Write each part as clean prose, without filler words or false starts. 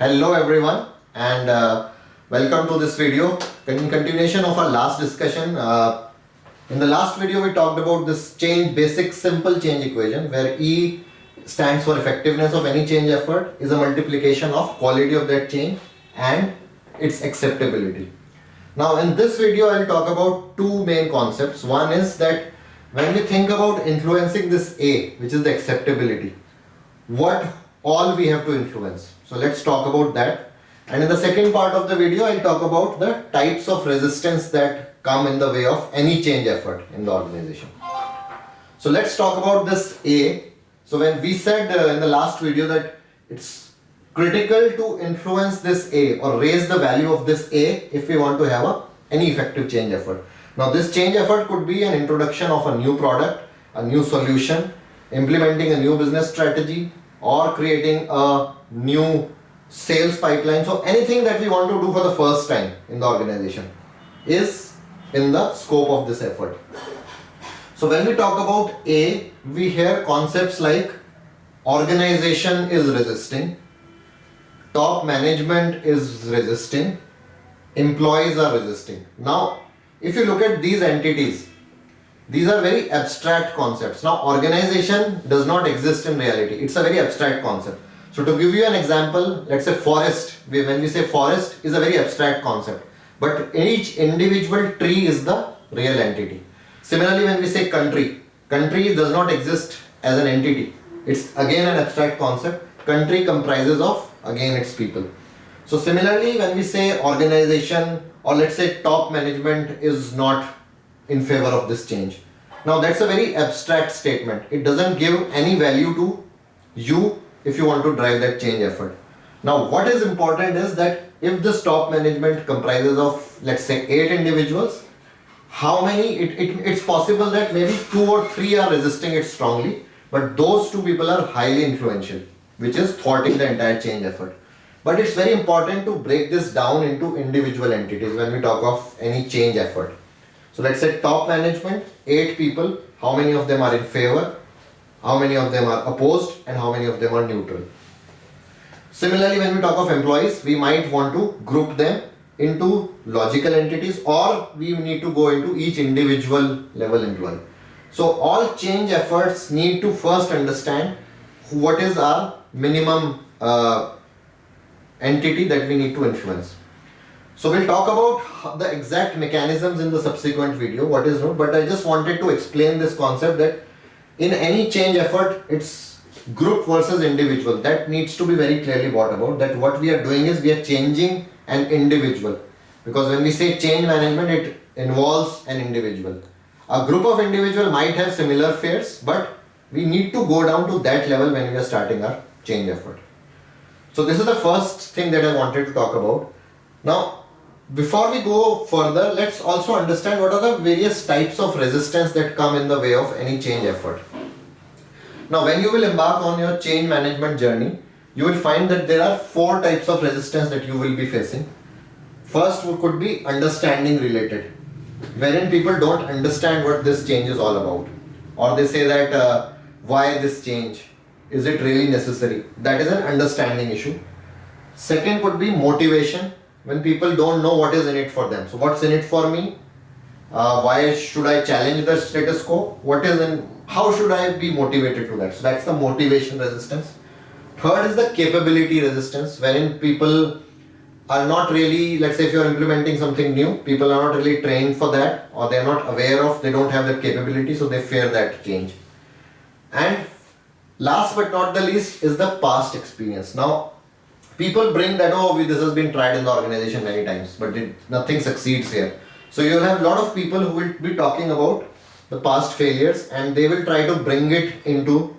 Hello everyone and welcome to this video. In continuation of our last discussion, in the last video we talked about this basic simple change equation where E stands for effectiveness of any change effort is a multiplication of quality of that change and its acceptability. Now in this video I will talk about two main concepts. One is that when we think about influencing this A, which is the acceptability, what all we have to influence. So let's talk about that. And in the second part of the video, I'll talk about the types of resistance that come in the way of any change effort in the organization. So let's talk about this A. So when we said in the last video that it's critical to influence this A or raise the value of this A if we want to have any effective change effort. Now this change effort could be an introduction of a new product, a new solution, implementing a new business strategy, or creating a new sales pipeline. So anything that we want to do for the first time in the organization is in the scope of this effort. So when we talk about A, we hear concepts like organization is resisting, top management is resisting, employees are resisting. Now if you look at these entities, these are very abstract concepts. Now organization does not exist in reality. It's a very abstract concept. So to give you an example, let's say forest. When we say forest is a very abstract concept. But each individual tree is the real entity. Similarly, when we say country, country does not exist as an entity. It's again an abstract concept. Country comprises of again its people. So similarly, when we say organization or let's say top management is not in favor of this change. Now that's a very abstract statement. It doesn't give any value to you if you want to drive that change effort. Now what is important is that if this top management comprises of let's say 8 individuals, how many, it's possible that maybe 2 or 3 are resisting it strongly, but those 2 people are highly influential, which is thwarting the entire change effort. But it's very important to break this down into individual entities when we talk of any change effort. So let's say top management, 8 people, how many of them are in favor, how many of them are opposed, and how many of them are neutral. Similarly, when we talk of employees, we might want to group them into logical entities, or we need to go into each individual level employee. So all change efforts need to first understand what is our minimum entity that we need to influence. So we'll talk about the exact mechanisms in the subsequent video, what is known, but I just wanted to explain this concept that in any change effort, it's group versus individual. That needs to be very clearly brought about, that what we are doing is we are changing an individual. Because when we say change management, it involves an individual. A group of individuals might have similar fears, but we need to go down to that level when we are starting our change effort. So this is the first thing that I wanted to talk about. Now, before we go further, let's also understand what are the various types of resistance that come in the way of any change effort. Now, when you will embark on your change management journey, you will find that there are 4 types of resistance that you will be facing. First could be understanding related, wherein people don't understand what this change is all about. Or they say that why this change? Is it really necessary? That is an understanding issue. Second could be motivation, when people don't know what is in it for them. So what's in it for me? Why should I challenge the status quo? How should I be motivated to that? So that's the motivation resistance. Third is the capability resistance, wherein people are not really, let's say if you're implementing something new, people are not really trained for that, or they're not aware of, they don't have that capability, so they fear that change. And last but not the least is the past experience. Now, people bring that, this has been tried in the organization many times, but nothing succeeds here. So you'll have a lot of people who will be talking about the past failures and they will try to bring it into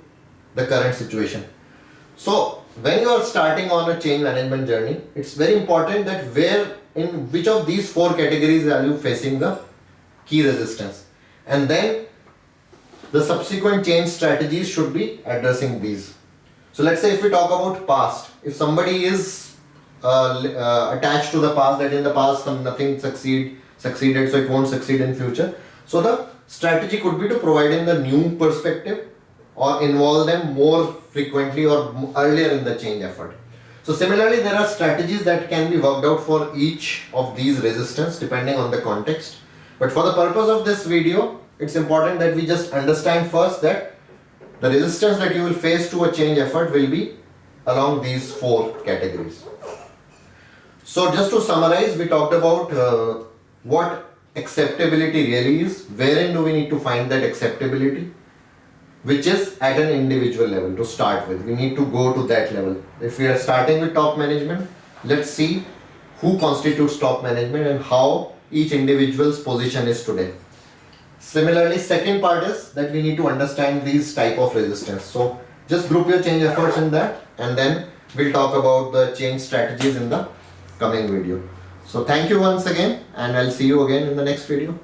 the current situation. So when you are starting on a change management journey, it's very important that in which of these 4 categories are you facing the key resistance. And then the subsequent change strategies should be addressing these. So let's say if we talk about past, if somebody is attached to the past, that in the past nothing succeeded, so it won't succeed in future. So the strategy could be to provide them the new perspective or involve them more frequently or earlier in the change effort. So similarly, there are strategies that can be worked out for each of these resistance depending on the context. But for the purpose of this video, it's important that we just understand first that the resistance that you will face to a change effort will be along these four categories. So just to summarize, we talked about what acceptability really is, wherein do we need to find that acceptability, which is at an individual level to start with. We need to go to that level. If we are starting with top management, let's see who constitutes top management and how each individual's position is today. Similarly, second part is that we need to understand these type of resistance. So just group your change efforts in that, and then we'll talk about the change strategies in the coming video. So thank you once again, and I'll see you again in the next video.